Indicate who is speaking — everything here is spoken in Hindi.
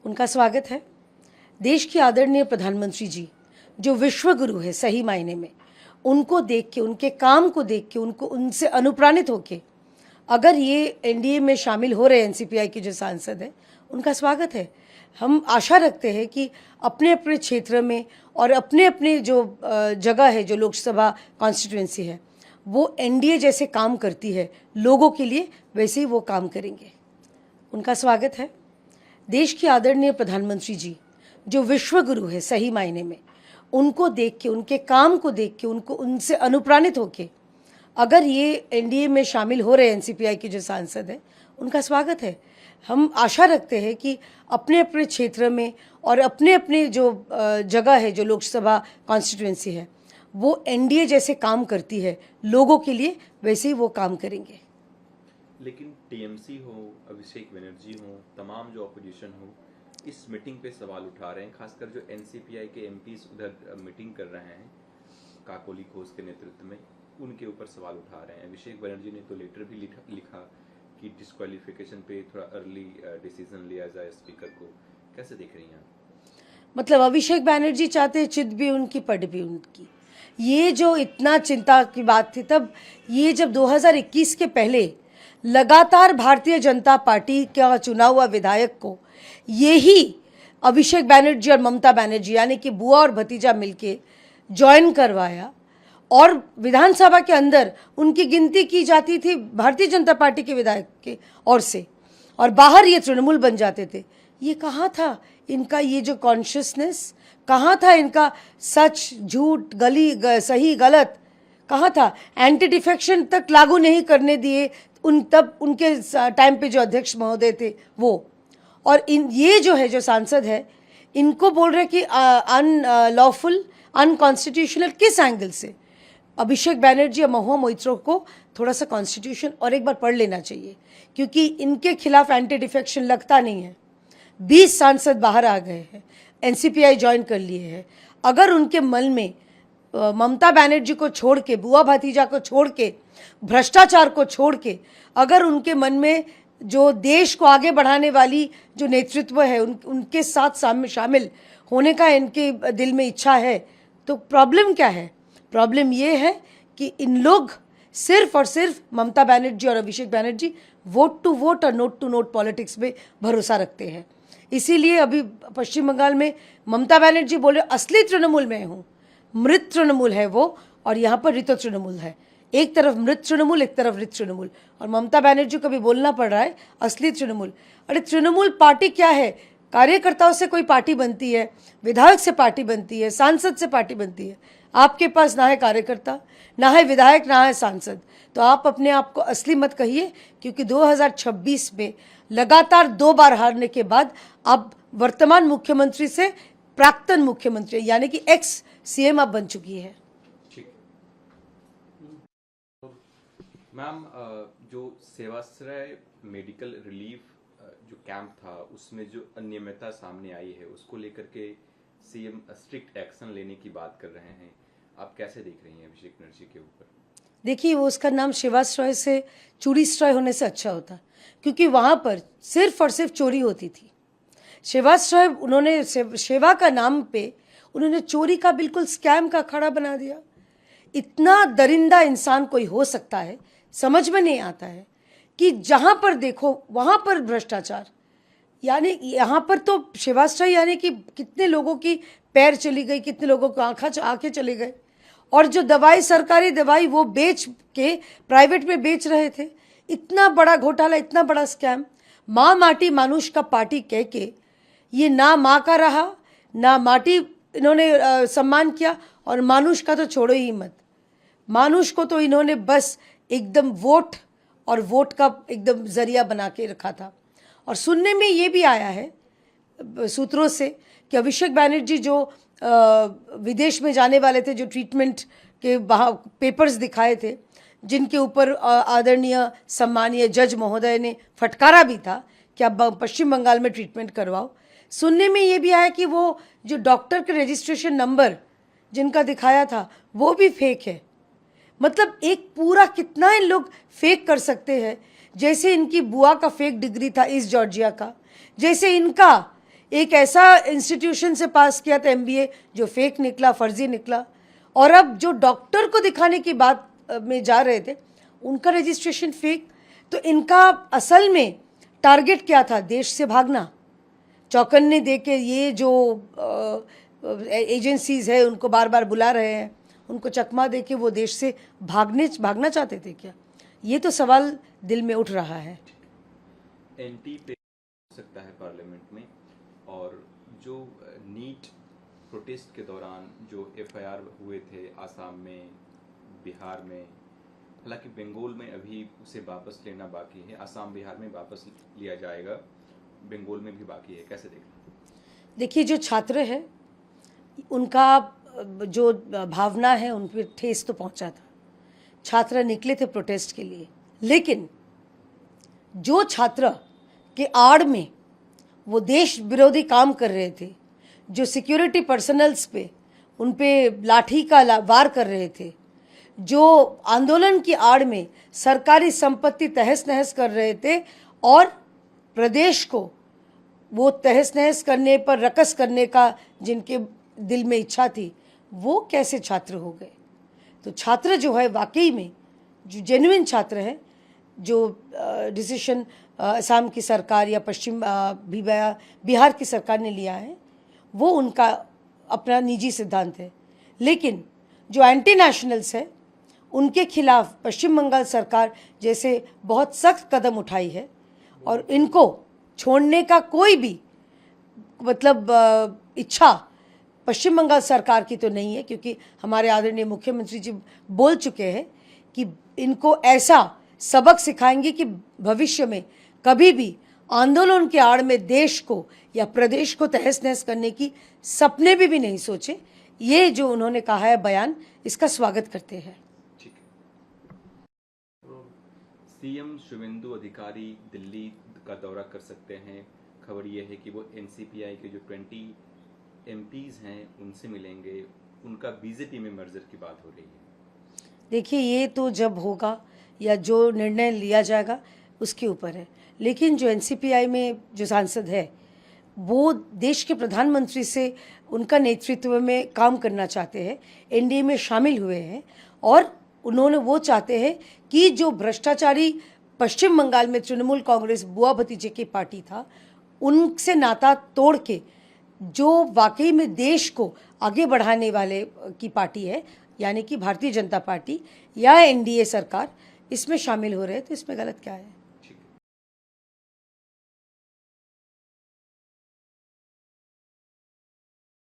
Speaker 1: उनका स्वागत है। देश की आदरणीय प्रधानमंत्री जी जो विश्व गुरु है सही मायने में, उनको देख के, उनके काम को देख के, उनसे अनुप्राणित होके अगर ये एनडीए में शामिल हो रहे एनसीपीआई के जो सांसद हैं, उनका स्वागत है। हम आशा रखते हैं कि अपने अपने क्षेत्र में और अपने अपने जो जगह है, जो लोकसभा कॉन्स्टिट्यूएंसी है, वो एनडीए जैसे काम करती है लोगों के लिए, वैसे ही वो काम करेंगे। उनका स्वागत है। देश की आदरणीय प्रधानमंत्री जी जो विश्व गुरु है सही मायने में, उनको देख के, उनके काम को देख के, उनसे अनुप्राणित होके अगर ये एनडीए में शामिल हो रहे एनसीपीआई के जो सांसद हैं, उनका स्वागत है। हम आशा रखते हैं कि अपने अपने क्षेत्र में और अपने अपने जो जगह है, जो लोकसभा कॉन्स्टिट्यूएंसी है, वो एनडीए जैसे काम करती है लोगों के लिए, वैसे ही वो काम करेंगे।
Speaker 2: लेकिन टीएमसी हो, अभिषेक बनर्जी हो, तमाम जो अपोजिशन हो, इस मीटिंग पे सवाल उठा रहे हैं। खासकर जो एनसीपीआई के एमपीज उधर मीटिंग कर रहे हैं काकोली घोष के नेतृत्व में, उनके ऊपर सवाल उठा रहे हैं। अभिषेक बनर्जी ने तो लेटर भी लिखा कि डिस्क्वालिफिकेशन पे थोड़ा अर्ली डिसीजन लिया जाए स्पीकर को। कैसे देख रही हैं आप?
Speaker 1: मतलब अभिषेक बनर्जी चाहते हैं चित भी उनकी पट भी उनकी। ये जो इतना चिंता की बात थी, तब ये जब 2021 के पहले लगातार भारतीय जनता पार्टी का चुना हुआ विधायक को यही अभिषेक बनर्जी और ममता बनर्जी यानी कि बुआ और भतीजा मिलके ज्वाइन करवाया, और विधानसभा के अंदर उनकी गिनती की जाती थी भारतीय जनता पार्टी के विधायक के ओर से, और बाहर ये तृणमूल बन जाते थे। ये कहाँ था इनका ये जो कॉन्शियसनेस, कहाँ था इनका सच झूठ सही गलत, कहाँ था? एंटी डिफेक्शन तक लागू नहीं करने दिए तब उनके टाइम पे जो अध्यक्ष महोदय थे वो। और ये जो है, जो सांसद है, इनको बोल रहे कि अनलॉफुल, अनकॉन्स्टिट्यूशनल। किस एंगल से? अभिषेक बनर्जी और महुआ मोइत्रो को थोड़ा सा कॉन्स्टिट्यूशन और एक बार पढ़ लेना चाहिए, क्योंकि इनके खिलाफ एंटी डिफेक्शन लगता नहीं है। 20 सांसद बाहर आ गए हैं, एनसीपीआई ज्वाइन कर लिए हैं। अगर उनके मन में ममता बनर्जी को छोड़ के, बुआ भतीजा को छोड़ के, भ्रष्टाचार को छोड़ के, अगर उनके मन में जो देश को आगे बढ़ाने वाली जो नेतृत्व है, उनके साथ शामिल होने का इनके दिल में इच्छा है, तो प्रॉब्लम क्या है? प्रॉब्लम ये है कि इन लोग सिर्फ और सिर्फ ममता बनर्जी और Abhishek Banerjee vote to vote और नोट टू नोट पॉलिटिक्स में भरोसा रखते हैं। इसीलिए अभी पश्चिम बंगाल में ममता बनर्जी बोले असली तृणमूल में हूँ, मृत तृणमूल है वो, और यहाँ पर ऋत तृणमूल है। एक तरफ मृत तृणमूल, एक तरफ ऋत तृणमूल, और ममता बनर्जी को भी बोलना पड़ रहा है असली तृणमूल। अरे तृणमूल पार्टी क्या है? कार्यकर्ताओं से कोई पार्टी बनती है, विधायक से पार्टी बनती है, सांसद से पार्टी बनती है। आपके पास ना है कार्यकर्ता, ना है विधायक, ना है सांसद, तो आप अपने आप को असली मत कहिए, क्योंकि 2026 में लगातार 2 बार हारने के बाद अब वर्तमान मुख्यमंत्री से प्राक्तन मुख्यमंत्री यानी कि एक्स सीएम आप बन चुकी है।
Speaker 2: मैम, जो सेवाश्रय मेडिकल रिलीफ जो कैंप था, उसमें जो अनियमितता सामने आई है, उसको लेकर के सीएम स्ट्रिक्ट एक्शन लेने की बात कर रहे हैं। आप कैसे देख रही हैं अभिषेक बनर्जी के ऊपर?
Speaker 1: देखिए, वो उसका नाम सेवाश्रय से चूड़ीश्रय होने से अच्छा होता, क्योंकि वहाँ पर सिर्फ और सिर्फ चोरी होती थी। सेवाश्रय, उन्होंने सेवा का नाम पे उन्होंने चोरी का बिल्कुल स्कैम का खड़ा बना दिया। इतना दरिंदा इंसान कोई हो सकता है? समझ में नहीं आता है कि जहाँ पर देखो वहाँ पर भ्रष्टाचार। यानी यहाँ पर तो सेवाश्रय यानी कि कितने लोगों की पैर चली गई, कितने लोगों को आंखें चले गए, और जो दवाई, सरकारी दवाई, वो बेच के प्राइवेट में बेच रहे थे। इतना बड़ा घोटाला, इतना बड़ा स्कैम। माँ माटी मानुष का पार्टी कह के ये ना माँ का रहा, ना माटी इन्होंने सम्मान किया, और मानुष का तो छोड़ो ही मत। मानुष को तो इन्होंने बस एकदम वोट और वोट का एकदम जरिया बना के रखा था। और सुनने में ये भी आया है सूत्रों से कि अभिषेक बनर्जी जो विदेश में जाने वाले थे, जो ट्रीटमेंट के पेपर्स दिखाए थे, जिनके ऊपर आदरणीय सम्मानीय जज महोदय ने फटकारा भी था कि आप पश्चिम बंगाल में ट्रीटमेंट करवाओ। सुनने में ये भी आया कि वो जो डॉक्टर के रजिस्ट्रेशन नंबर जिनका दिखाया था वो भी फेक है। मतलब एक पूरा कितना इन लोग फेक कर सकते हैं। जैसे इनकी बुआ का फेक डिग्री था ईस्ट जॉर्जिया का, जैसे इनका एक ऐसा इंस्टीट्यूशन से पास किया था MBA जो फेक निकला, फर्जी निकला, और अब जो डॉक्टर को दिखाने की बात में जा रहे थे उनका रजिस्ट्रेशन फेक। तो इनका असल में टारगेट क्या था? देश से भागना। चौकन्ने दे के ये जो एजेंसीज है उनको बार बार बुला रहे हैं, उनको चकमा दे के वो देश से भागना चाहते थे क्या? ये तो सवाल दिल में उठ रहा है।
Speaker 2: एंटी पे हो सकता है पार्लियामेंट में, और जो नीट प्रोटेस्ट के दौरान जो FIR हुए थे आसाम में, बिहार में, हालांकि बंगाल में अभी उसे वापस लेना बाकी है, आसाम बिहार में वापस लिया जाएगा, बंगाल में भी बाकी है, कैसे देखना?
Speaker 1: देखिए, जो छात्र है उनका जो भावना है उन पर ठेस तो पहुंचा था। छात्र निकले थे प्रोटेस्ट के लिए, लेकिन जो छात्र के आड़ में वो देश विरोधी काम कर रहे थे, जो सिक्योरिटी पर्सनल्स पे उन पे लाठी का वार कर रहे थे, जो आंदोलन की आड़ में सरकारी संपत्ति तहस नहस कर रहे थे और प्रदेश को वो तहस नहस करने पर रकस करने का जिनके दिल में इच्छा थी, वो कैसे छात्र हो गए? तो छात्र जो है वाकई में जो जेन्युइन छात्र हैं, जो डिसीजन असम की सरकार या बिहार की सरकार ने लिया है, वो उनका अपना निजी सिद्धांत है। लेकिन जो एंटी नेशनल्स है उनके खिलाफ पश्चिम बंगाल सरकार जैसे बहुत सख्त कदम उठाई है, और इनको छोड़ने का कोई भी मतलब इच्छा पश्चिम बंगाल सरकार की तो नहीं है, क्योंकि हमारे आदरणीय मुख्यमंत्री जी बोल चुके हैं कि इनको ऐसा सबक सिखाएंगे कि भविष्य में कभी भी आंदोलन के आड़ में देश को या प्रदेश को तहस नहस करने की सपने भी नहीं सोचे। ये जो उन्होंने कहा है बयान, इसका स्वागत करते हैं।
Speaker 2: ठीक है। तो CM शुवेंदु अधिकारी दिल्ली का दौरा कर सकते हैं। खबर ये है कि वो NCPI के जो 20 MPs हैं उनसे मिलेंगे, उनका BJP में मर्जर की बात हो रही है।
Speaker 1: देखिए, ये तो जब होगा या जो निर्णय लिया जाएगा उसके ऊपर है, लेकिन जो NCPI में जो सांसद है वो देश के प्रधानमंत्री से उनका नेतृत्व में काम करना चाहते हैं, NDA में शामिल हुए हैं, और उन्होंने वो चाहते हैं कि जो भ्रष्टाचारी पश्चिम बंगाल में तृणमूल कांग्रेस बुआ भतीजे की पार्टी था, उनसे नाता तोड़ के जो वाकई में देश को आगे बढ़ाने वाले की पार्टी है, यानी कि भारतीय जनता पार्टी या NDA सरकार, इसमें शामिल हो रहे हैं। तो इसमें गलत क्या है?